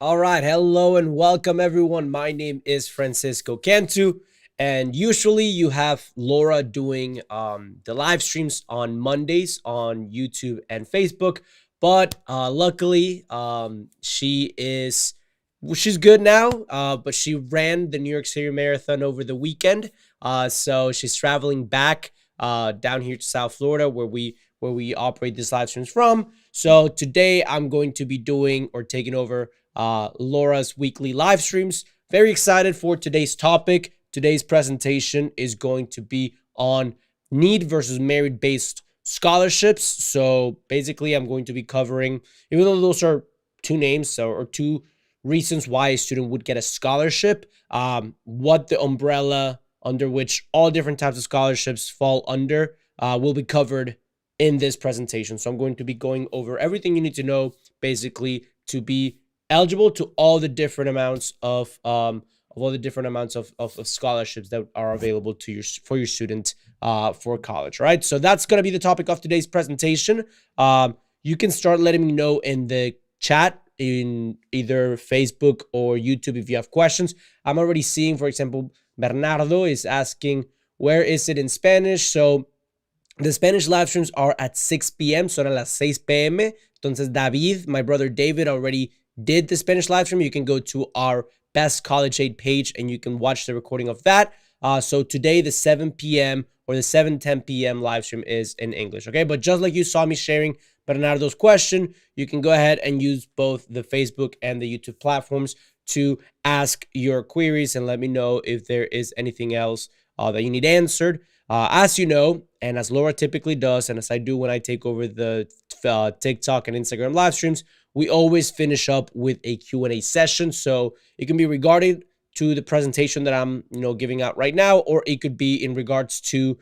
All right, hello and welcome everyone. My name is Francisco Cantu, and usually you have Laura doing the live streams on Mondays on YouTube and Facebook, but luckily she's good now. But she ran the New York City Marathon over the weekend, so she's traveling back down here to South Florida where we operate these live streams from. So today I'm going to be doing or taking over Laura's weekly live streams. Very excited for today's topic. Today's presentation is going to be on need versus merit based scholarships. So basically, I'm going to be covering, even though those are two names or two reasons why a student would get a scholarship, what the umbrella under which all different types of scholarships fall under will be covered in this presentation. So I'm going to be going over everything you need to know basically to be eligible to all the different amounts of all the different amounts of scholarships that are available to your for your student for college. Right. So that's going to be the topic of today's presentation. You can start letting me know in the chat in either Facebook or YouTube if you have questions. I'm already seeing, for example, Bernardo is asking where is it in Spanish. So the Spanish live streams are at 6 p.m. Son a las 6 p.m. Entonces David, my brother David, already did the Spanish live stream. You can go to our Best College Aid page and you can watch the recording of that. So today, the 7 p.m. or the 7:10 p.m. live stream is in English, okay? But just like you saw me sharing Bernardo's question, you can go ahead and use both the Facebook and the YouTube platforms to ask your queries and let me know if there is anything else that you need answered. As you know, and as Laura typically does, and as I do when I take over the TikTok and Instagram live streams, we always finish up with a Q&A session. So it can be regarding to the presentation that I'm giving out right now, or it could be in regards to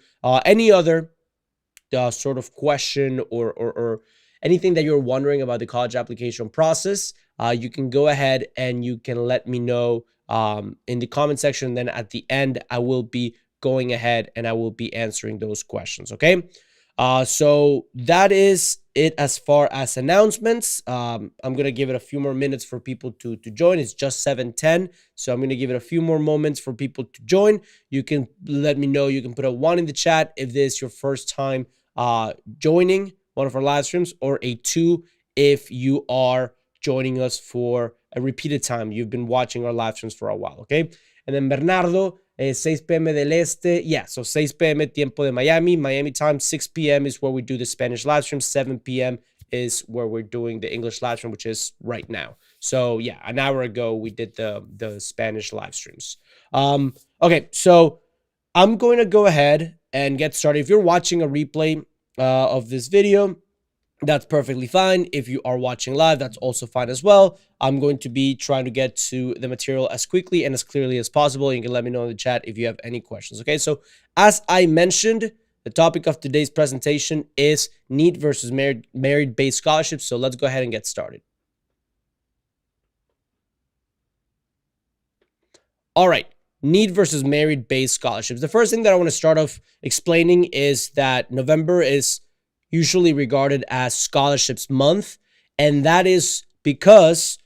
any other sort of question or anything that you're wondering about the college application process. You can go ahead and you can let me know in the comment section. Then at the end, I will be going ahead and I will be answering those questions. Okay. So that is it as far as announcements. I'm going to give it a few more minutes for people to join. It's just 7:10. So I'm going to give it a few more moments for people to join. You can let me know. You can put a 1 in the chat if this is your first time joining one of our live streams, or a 2 if you are joining us for a repeated time. You've been watching our live streams for a while. Okay. And then Bernardo, 6 p.m. del Este. Yeah, so 6 p.m. tiempo de Miami. Miami time, 6 p.m. is where we do the Spanish live stream. 7 p.m. is where we're doing the English live stream, which is right now. So yeah, an hour ago, we did the Spanish live streams. Okay, so I'm going to go ahead and get started. If you're watching a replay of this video, that's perfectly fine. If you are watching live, that's also fine as well. I'm going to be trying to get to the material as quickly and as clearly as possible. You can let me know in the chat if you have any questions. Okay, so as I mentioned, the topic of today's presentation is need versus merit-based scholarships. So let's go ahead and get started. All right, need versus merit-based scholarships. The first thing that I want to start off explaining is that November is usually regarded as scholarships month, and that is because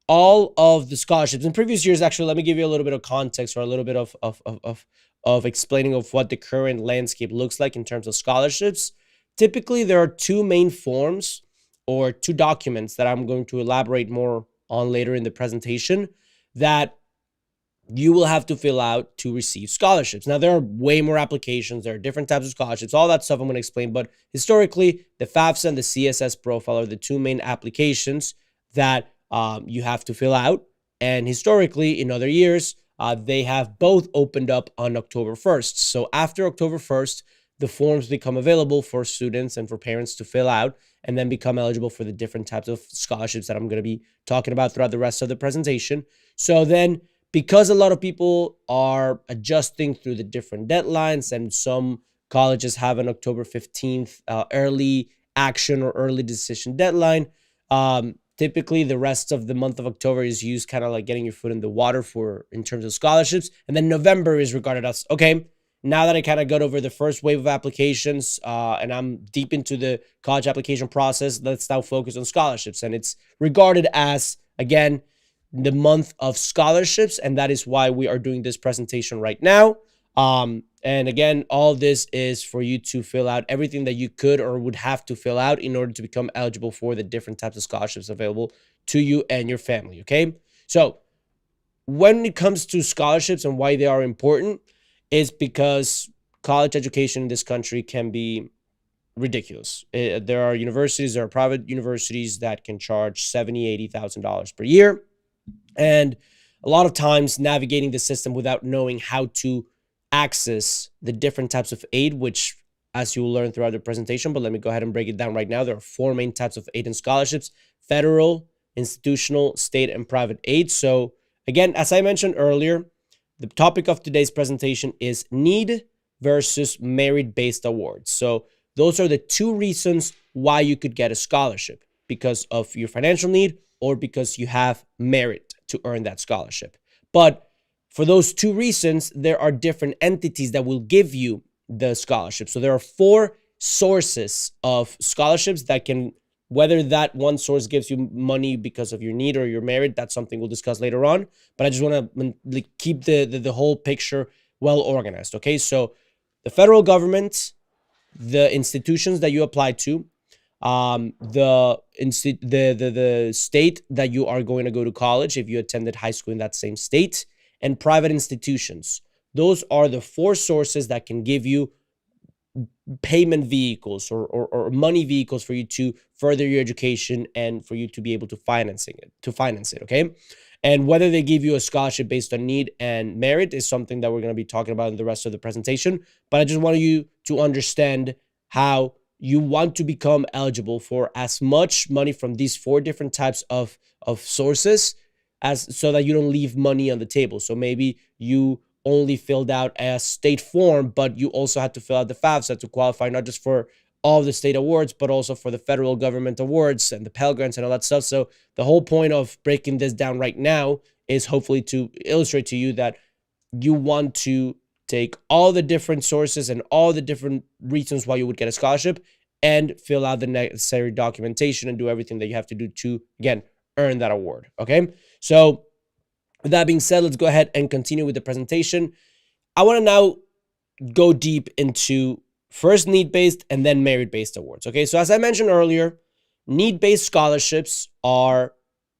all of the scholarships in previous years, actually, let me give you a little bit of context or a little bit of explaining of what the current landscape looks like in terms of scholarships. Typically, there are two main forms or two documents that I'm going to elaborate more on later in the presentation that you will have to fill out to receive scholarships. Now, there are way more applications. There are different types of scholarships. All that stuff I'm going to explain. But historically, the FAFSA and the CSS profile are the two main applications that you have to fill out. And historically, in other years, they have both opened up on October 1st. So after October 1st, the forms become available for students and for parents to fill out and then become eligible for the different types of scholarships that I'm going to be talking about throughout the rest of the presentation. So then, because a lot of people are adjusting through the different deadlines and some colleges have an October 15th early action or early decision deadline, typically the rest of the month of October is used kind of like getting your foot in the water in terms of scholarships. And then November is regarded as, okay, now that I kind of got over the first wave of applications and I'm deep into the college application process, let's now focus on scholarships. And it's regarded as, again, the month of scholarships, and that is why we are doing this presentation right now. And again, all this is for you to fill out everything that you could or would have to fill out in order to become eligible for the different types of scholarships available to you and your family, okay? So when it comes to scholarships and why they are important is because college education in this country can be ridiculous. There are universities, there are private universities that can charge $70,000, $80,000 per year. And a lot of times navigating the system without knowing how to access the different types of aid, which as you will learn throughout the presentation, but let me go ahead and break it down right now. There are four main types of aid and scholarships: federal, institutional, state, and private aid. So again, as I mentioned earlier, the topic of today's presentation is need versus merit-based awards. So those are the two reasons why you could get a scholarship: because of your financial need or because you have merit to earn that scholarship. But for those two reasons, there are different entities that will give you the scholarship. So there are four sources of scholarships that can, whether that one source gives you money because of your need or your merit, that's something we'll discuss later on. But I just want to keep the whole picture well organized. Okay, so the federal government, the institutions that you apply to, the state that you are going to go to college if you attended high school in that same state, and private institutions. Those are the four sources that can give you payment vehicles or money vehicles for you to further your education and for you to be able to finance it, okay? And whether they give you a scholarship based on need and merit is something that we're going to be talking about in the rest of the presentation. But I just want you to understand how you want to become eligible for as much money from these four different types of sources, as so that you don't leave money on the table. So maybe you only filled out a state form, but you also had to fill out the FAFSA to qualify not just for all the state awards, but also for the federal government awards and the Pell Grants and all that stuff. So the whole point of breaking this down right now is hopefully to illustrate to you that you want to take all the different sources and all the different reasons why you would get a scholarship and fill out the necessary documentation and do everything that you have to do to, again, earn that award, okay? So with that being said, let's go ahead and continue with the presentation. I want to now go deep into first need-based and then merit-based awards, okay? So as I mentioned earlier, need-based scholarships are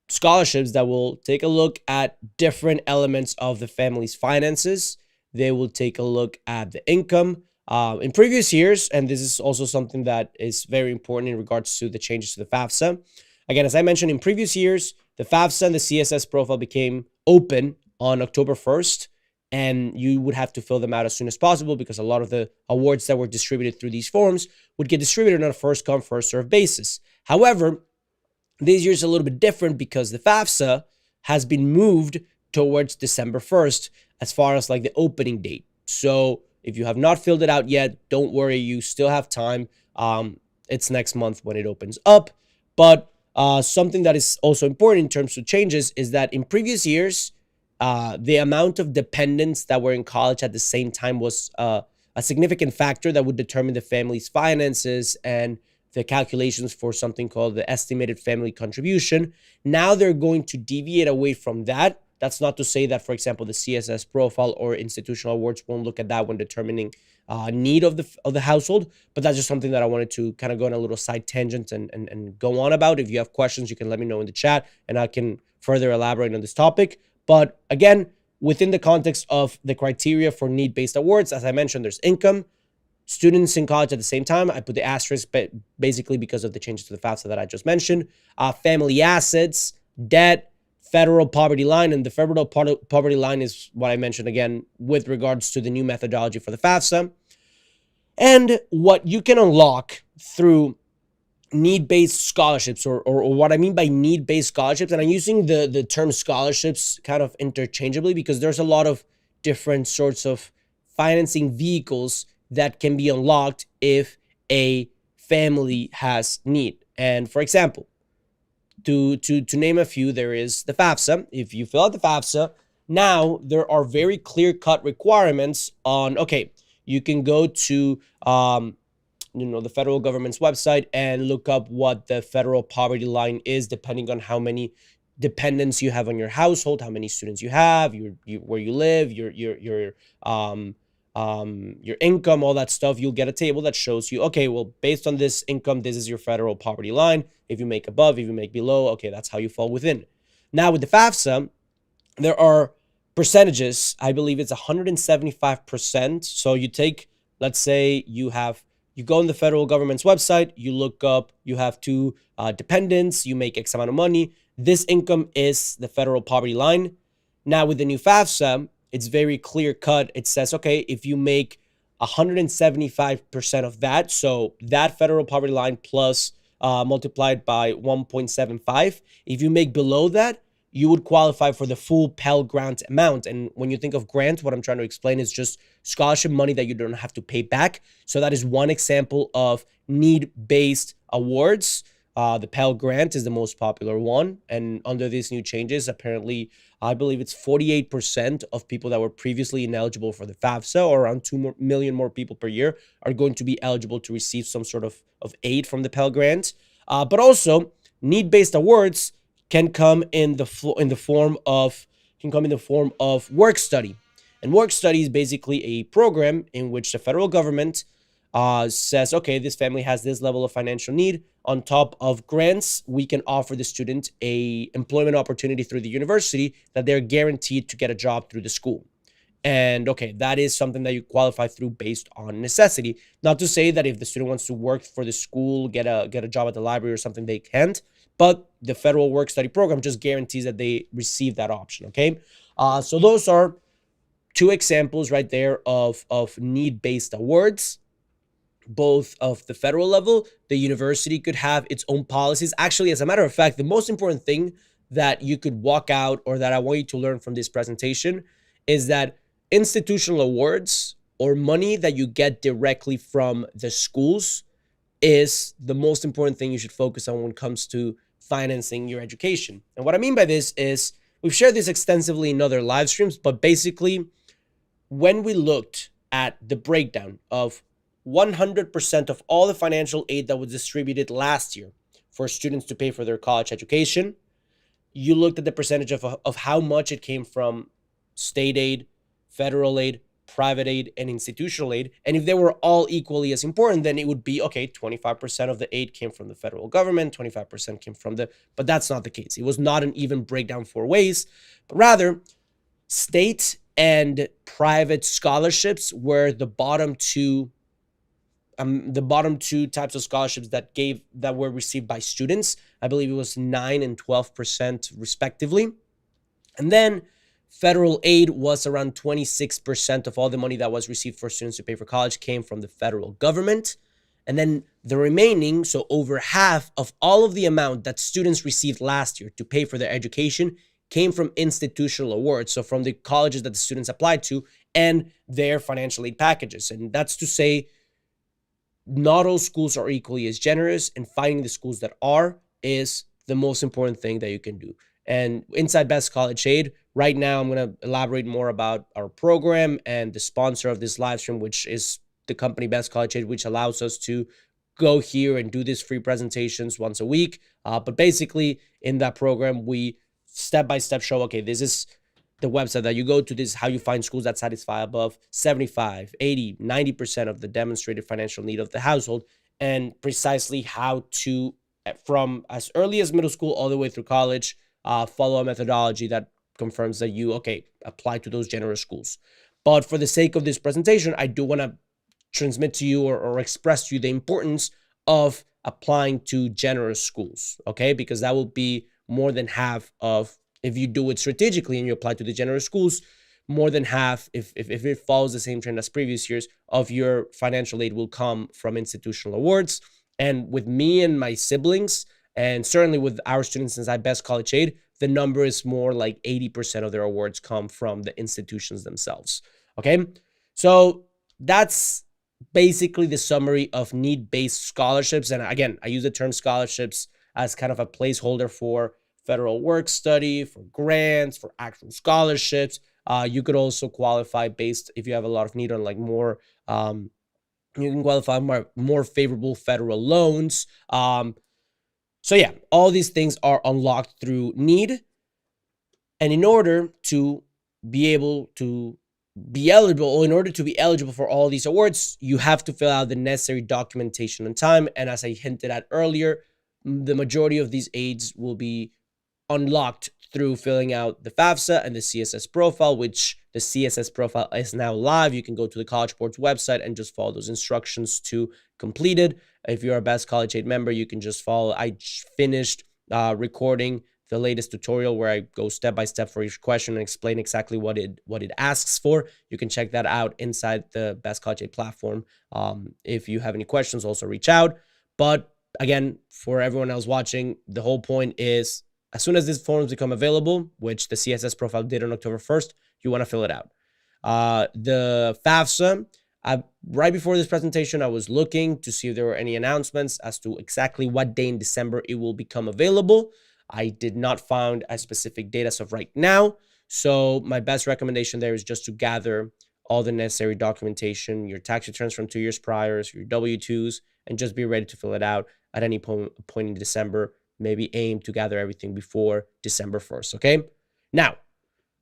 scholarships that will take a look at different elements of the family's finances. They will take a look at the income. In previous years, and this is also something that is very important in regards to the changes to the FAFSA. Again, as I mentioned, in previous years, the FAFSA and the CSS profile became open on October 1st, and you would have to fill them out as soon as possible because a lot of the awards that were distributed through these forms would get distributed on a first-come, first-served basis. However, this year is a little bit different because the FAFSA has been moved towards December 1st as far as like the opening date. So if you have not filled it out yet, don't worry, you still have time. It's next month when it opens up. But something that is also important in terms of changes is that in previous years, the amount of dependents that were in college at the same time was a significant factor that would determine the family's finances and the calculations for something called the estimated family contribution. Now they're going to deviate away from that. That's not to say that, for example, the CSS profile or institutional awards won't look at that when determining need of the household, but that's just something that I wanted to kind of go on a little side tangent and go on about. If you have questions, you can let me know in the chat and I can further elaborate on this topic. But again, within the context of the criteria for need-based awards, as I mentioned, there's income, students in college at the same time. I put the asterisk, but basically because of the changes to the FAFSA that I just mentioned, family assets, debt, federal poverty line, and the federal poverty line is what I mentioned again with regards to the new methodology for the FAFSA. And what you can unlock through need-based scholarships, or what I mean by need-based scholarships, and I'm using the term scholarships kind of interchangeably because there's a lot of different sorts of financing vehicles that can be unlocked if a family has need. And for example, to name a few, there is the FAFSA. If you fill out the FAFSA, now there are very clear-cut requirements on, okay, you can go to the federal government's website and look up what the federal poverty line is, depending on how many dependents you have on your household, how many students you have, where you live, your income, all that stuff. You'll get a table that shows you, okay, well, based on this income, this is your federal poverty line. If you make above, if you make below, okay, that's how you fall within. Now with the FAFSA, there are percentages. I believe it's 175%. So you take, let's say you go on the federal government's website, you look up, you have two dependents, you make X amount of money. This income is the federal poverty line. Now with the new FAFSA, it's very clear cut. It says, okay, if you make 175% of that, so that federal poverty line plus multiplied by 1.75, if you make below that, you would qualify for the full Pell Grant amount. And when you think of grant, what I'm trying to explain is just scholarship money that you don't have to pay back. So that is one example of need-based awards. The Pell Grant is the most popular one. And under these new changes, apparently, I believe it's 48% of people that were previously ineligible for the FAFSA, or around 2 million more people per year, are going to be eligible to receive some sort of aid from the Pell Grant. But also, need-based awards can come in the form of work study. And work study is basically a program in which the federal government says, okay, this family has this level of financial need. On top of grants, we can offer the student a employment opportunity through the university that they're guaranteed to get a job through the school. And okay, that is something that you qualify through based on necessity. Not to say that if the student wants to work for the school, get a job at the library or something, they can't. But the federal work study program just guarantees that they receive that option. Okay, so those are two examples right there of need-based awards. Both of the federal level, the university could have its own policies. Actually, as a matter of fact, the most important thing that you could walk out, or that I want you to learn from this presentation, is that institutional awards, or money that you get directly from the schools, is the most important thing you should focus on when it comes to financing your education. And what I mean by this is, we've shared this extensively in other live streams, but basically, when we looked at the breakdown of 100% of all the financial aid that was distributed last year for students to pay for their college education, you looked at the percentage of how much it came from state aid, federal aid, private aid, and institutional aid. And if they were all equally as important, then it would be, okay, 25% of the aid came from the federal government, 25% came from but that's not the case. It was not an even breakdown four ways, but rather state and private scholarships were the bottom two types of scholarships that were received by students. I believe it was 9 and 12% respectively. And then federal aid was around 26% of all the money that was received for students to pay for college came from the federal government. And then the remaining, so over half of all of the amount that students received last year to pay for their education, came from institutional awards. So from the colleges that the students applied to and their financial aid packages. And that's to say, not all schools are equally as generous, and finding the schools that are is the most important thing that you can do. And inside Best College Aid, right now, I'm going to elaborate more about our program and the sponsor of this live stream, which is the company Best College Aid, which allows us to go here and do these free presentations once a week. But basically, in that program, we step-by-step show, okay, this is the website that you go to. This is how you find schools that satisfy above 75, 80, 90% of the demonstrated financial need of the household, and precisely how to, from as early as middle school all the way through college, follow a methodology that confirms that you, okay, apply to those generous schools. But for the sake of this presentation, I do want to transmit to you or express to you the importance of applying to generous schools, okay? Because that will be more than half of, if you do it strategically and you apply to the generous schools, more than half, if it follows the same trend as previous years, of your financial aid will come from institutional awards. And with me and my siblings, and certainly with our students inside Best College Aid, the number is more like 80% of their awards come from the institutions themselves. Okay, so that's basically the summary of need-based scholarships. And again, I use the term scholarships as kind of a placeholder for federal work study, for grants, for actual scholarships. You could also qualify based, if you have a lot of need on like more, you can qualify more favorable federal loans. So yeah, all these things are unlocked through need. And in order to be able to be eligible, or in order to be eligible for all these awards, you have to fill out the necessary documentation on time. And as I hinted at earlier, the majority of these aids will be unlocked through filling out the FAFSA and the CSS profile, which the CSS profile is now live. You can go to the College Board's website and just follow those instructions to complete it. If you're a Best College Aid member, you can just follow. I finished recording the latest tutorial where I go step by step for each question and explain exactly what it asks for. You can check that out inside the Best College Aid platform. If you have any questions, also reach out. But again, for everyone else watching, the whole point is, as soon as these forms become available, which the CSS profile did on October 1st, you want to fill it out. The FAFSA, right before this presentation, I was looking to see if there were any announcements as to exactly what day in December it will become available. I did not find a specific date as of right now. So my best recommendation there is just to gather all the necessary documentation, your tax returns from 2 years prior, your W-2s, and just be ready to fill it out at any point in December. Maybe aim to gather everything before December 1st, okay? Now,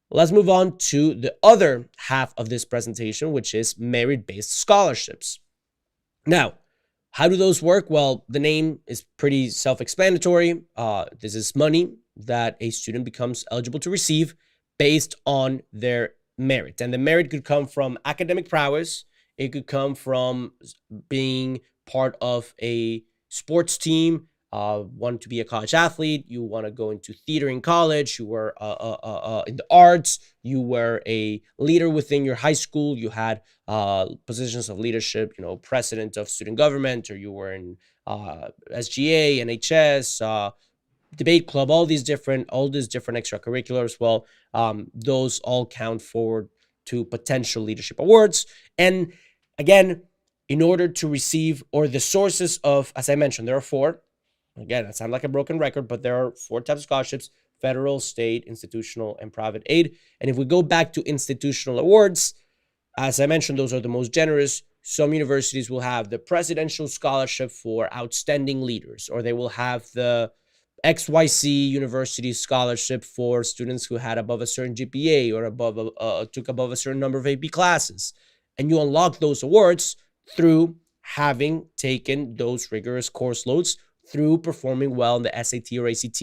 let's move on to the other half of this presentation, which is merit-based scholarships. Now, how do those work? Well, the name is pretty self-explanatory. This is money that a student becomes eligible to receive based on their merit. And the merit could come from academic prowess. It could come from being part of a sports team, want to be a college athlete, you want to go into theater in college, you were in the arts, you were a leader within your high school, you had positions of leadership, president of student government, or you were in SGA, NHS, debate club, all these different extracurriculars. Well, those all count forward to potential leadership awards. And again, in order to receive, or the sources of, as I mentioned, there are four. Again, I sound like a broken record, but there are four types of scholarships: federal, state, institutional, and private aid. And if we go back to institutional awards, as I mentioned, those are the most generous. Some universities will have the presidential scholarship for outstanding leaders, or they will have the XYZ University scholarship for students who had above a certain GPA or took above a certain number of AP classes. And you unlock those awards through having taken those rigorous course loads, through performing well in the SAT or ACT,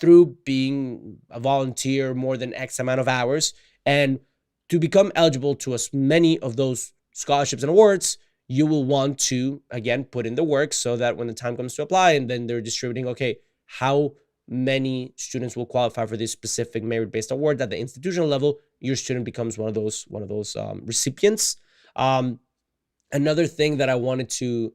through being a volunteer more than X amount of hours. And to become eligible to as many of those scholarships and awards, you will want to, again, put in the work so that when the time comes to apply and then they're distributing, okay, how many students will qualify for this specific merit-based award at the institutional level, your student becomes one of those recipients. Another thing that I wanted to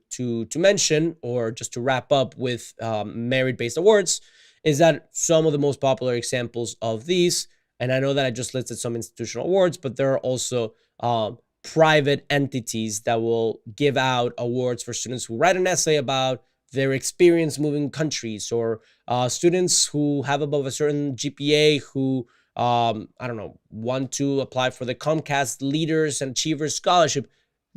mention, or just to wrap up with merit-based awards, is that some of the most popular examples of these, and I know that I just listed some institutional awards, but there are also private entities that will give out awards for students who write an essay about their experience moving countries, or students who have above a certain GPA who, want to apply for the Comcast Leaders and Achievers Scholarship.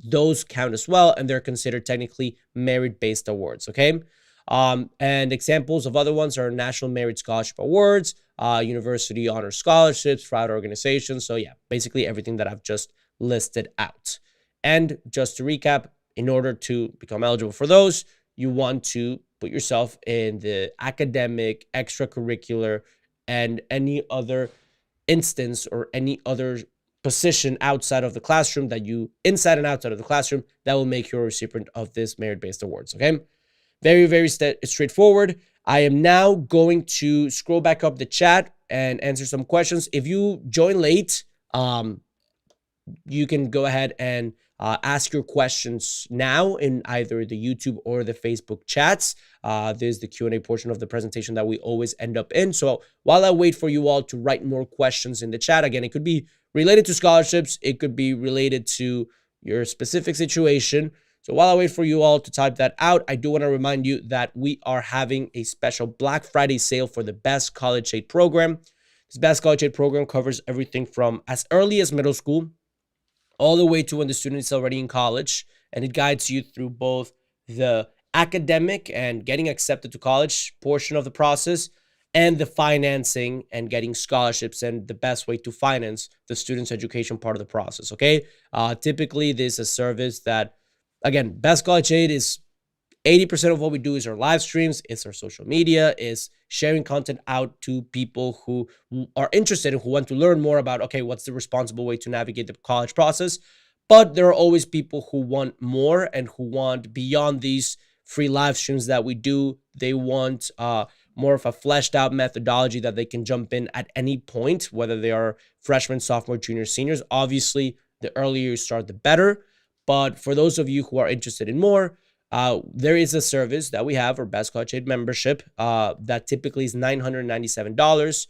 Those count as well, and they're considered technically merit-based awards, okay? And examples of other ones are National Merit Scholarship Awards, University Honor Scholarships, private organizations. So yeah, basically everything that I've just listed out. And just to recap, in order to become eligible for those, you want to put yourself in the academic, extracurricular, and any other instance or any other position outside of the classroom inside and outside of the classroom, that will make you a recipient of this merit-based awards, okay? Very, very straightforward. I am now going to scroll back up the chat and answer some questions. If you join late, you can go ahead and ask your questions now in either the YouTube or the Facebook chats. There's the Q&A portion of the presentation that we always end up in. So while I wait for you all to write more questions in the chat, again, it could be related to scholarships, it could be related to your specific situation. So while I wait for you all to type that out, I do want to remind you that we are having a special Black Friday sale for the Best College Aid program. This Best College Aid program covers everything from as early as middle school all the way to when the student is already in college, and it guides you through both the academic and getting accepted to college portion of the process, and the financing and getting scholarships and the best way to finance the student's education part of the process. Okay. Typically, this is a service that, again, Best College Aid is 80% of what we do is our live streams, it's our social media, is sharing content out to people who are interested and who want to learn more about, okay, what's the responsible way to navigate the college process. But there are always people who want more and who want beyond these free live streams that we do. They want more of a fleshed out methodology that they can jump in at any point, whether they are freshmen, sophomore, junior, seniors. Obviously, the earlier you start, the better. But for those of you who are interested in more, there is a service that we have, our Best College Aid membership, that typically is $997,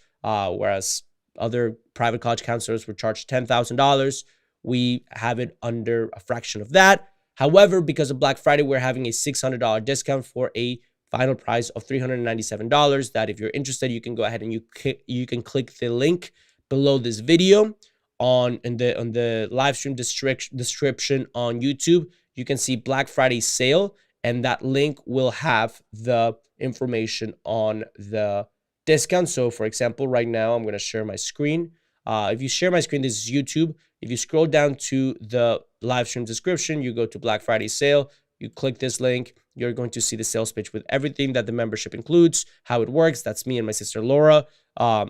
whereas other private college counselors were charged $10,000. We have it under a fraction of that. However, because of Black Friday, we're having a $600 discount for a final price of $397. That if you're interested, you can go ahead and you can click the link below this video in the live stream description on YouTube. You can see Black Friday sale, and that link will have the information on the discount. So for example, right now I'm going to share my screen. If you share my screen, this is YouTube. If you scroll down to the live stream description, you go to Black Friday sale, you click this link, you're going to see the sales pitch with everything that the membership includes, how it works. That's me and my sister Laura.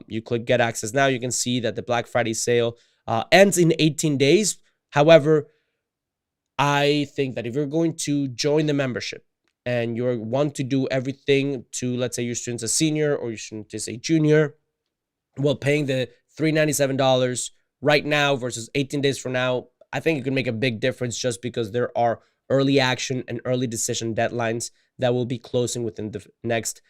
You click get access now. You can see that the Black Friday sale ends in 18 days. However, I think that if you're going to join the membership and you want to do everything to, let's say your student's a senior or your student is a junior, well, paying the $397 right now versus 18 days from now, I think it could make a big difference just because there are early action and early decision deadlines that will be closing within the next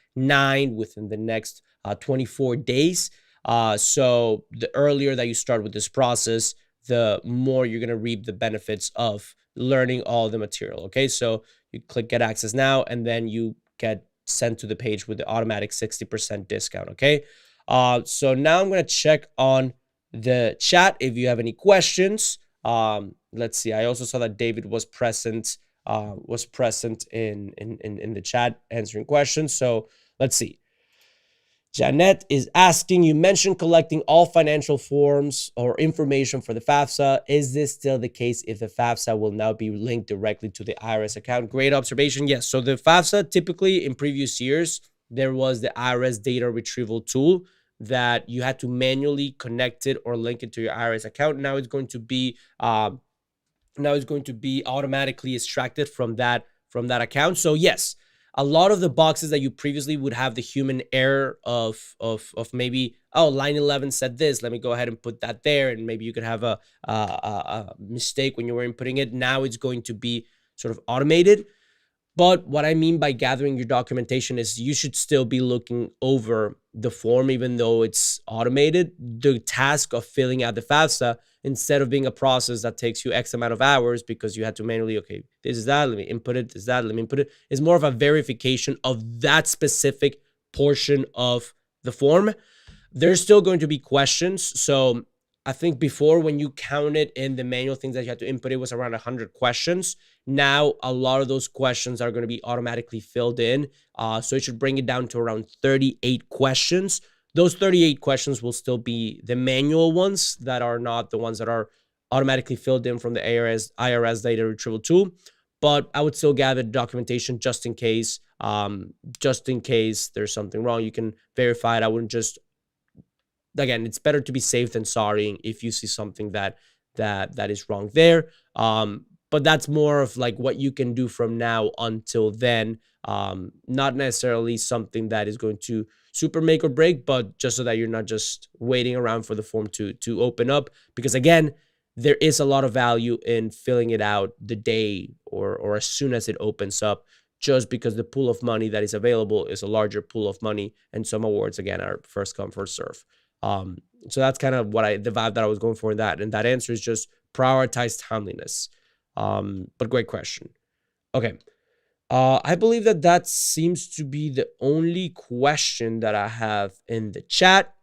24 days. So the earlier that you start with this process, the more you're going to reap the benefits of learning all the material. Okay, so you click get access now, and then you get sent to the page with the automatic 60% discount. Okay, so now I'm going to check on the chat if you have any questions. Let's see. I also saw that David was present in the chat answering questions. So let's see. Janet is asking, you mentioned collecting all financial forms or information for the FAFSA. Is this still the case if the FAFSA will now be linked directly to the IRS account? Great observation. Yes. So the FAFSA, typically in previous years, there was the IRS data retrieval tool that you had to manually connect it or link it to your IRS account. Now it's going to be automatically extracted from that account. So yes, a lot of the boxes that you previously would have the human error of maybe, oh, line 11 said this, let me go ahead and put that there, and maybe you could have a mistake when you were inputting it. Now it's going to be sort of automated. But what I mean by gathering your documentation is you should still be looking over the form, even though it's automated. The task of filling out the FAFSA, instead of being a process that takes you X amount of hours because you had to manually, okay, this is that, let me input it, this is that, let me input it, is more of a verification of that specific portion of the form. There's still going to be questions. So I think before, when you counted in the manual things that you had to input, it was around 100 questions. Now, a lot of those questions are going to be automatically filled in. So it should bring it down to around 38 questions. Those 38 questions will still be the manual ones that are not the ones that are automatically filled in from the IRS data retrieval tool. But I would still gather documentation just in case there's something wrong. You can verify it. I wouldn't just, again, it's better to be safe than sorry if you see something that is wrong there. But that's more of like what you can do from now until then. Not necessarily something that is going to super make or break, but just so that you're not just waiting around for the form to open up. Because again, there is a lot of value in filling it out the day or as soon as it opens up, just because the pool of money that is available is a larger pool of money, and some awards, again, are first come, first serve. So that's kind of the vibe that I was going for in that. And that answer is just prioritize timeliness. But great question. Okay. I believe that seems to be the only question that I have in the chat.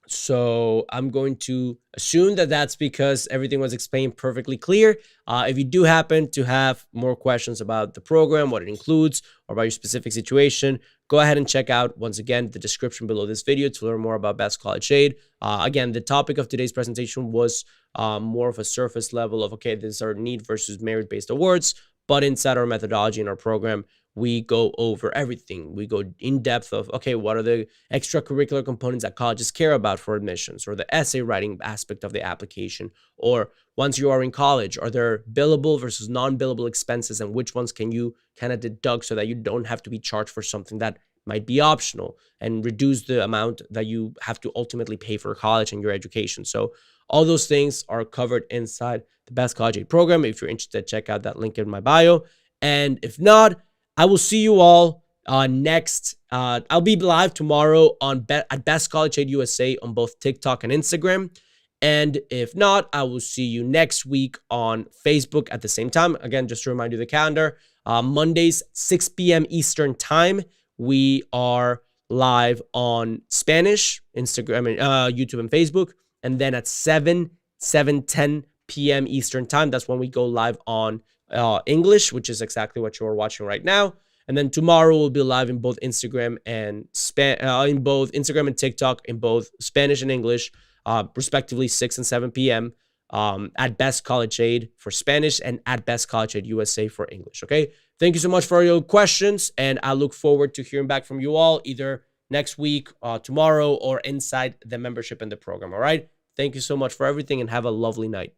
So I'm going to assume that that's because everything was explained perfectly clear. If you do happen to have more questions about the program, what it includes, or about your specific situation, go ahead and check out, once again, the description below this video to learn more about Best College Aid. Again, the topic of today's presentation was more of a surface level of, okay, these are need versus merit-based awards, but inside our methodology in our program, we go over everything. We go in depth of, okay, what are the extracurricular components that colleges care about for admissions, or the essay writing aspect of the application, or once you are in college, are there billable versus non-billable expenses, and which ones can you kind of deduct so that you don't have to be charged for something that might be optional and reduce the amount that you have to ultimately pay for college and your education. So all those things are covered inside the Best College Aid program. If you're interested, check out that link in my bio. And if not, I will see you all next. I'll be live tomorrow at Best College Aid USA on both TikTok and Instagram. And if not, I will see you next week on Facebook at the same time. Again, just to remind you the calendar, Mondays, 6 p.m. Eastern time, we are live on Spanish, Instagram, and YouTube and Facebook. And then at 7:10 p.m. Eastern time, that's when we go live on English, which is exactly what you're watching right now. And then tomorrow we'll be live in both Instagram and TikTok in both Spanish and English, respectively 6 and 7 p.m. At Best College Aid for Spanish and at Best College Aid USA for English. Okay, thank you so much for your questions, and I look forward to hearing back from you all either next week, tomorrow, or inside the membership in the program. All right, thank you so much for everything, and have a lovely night.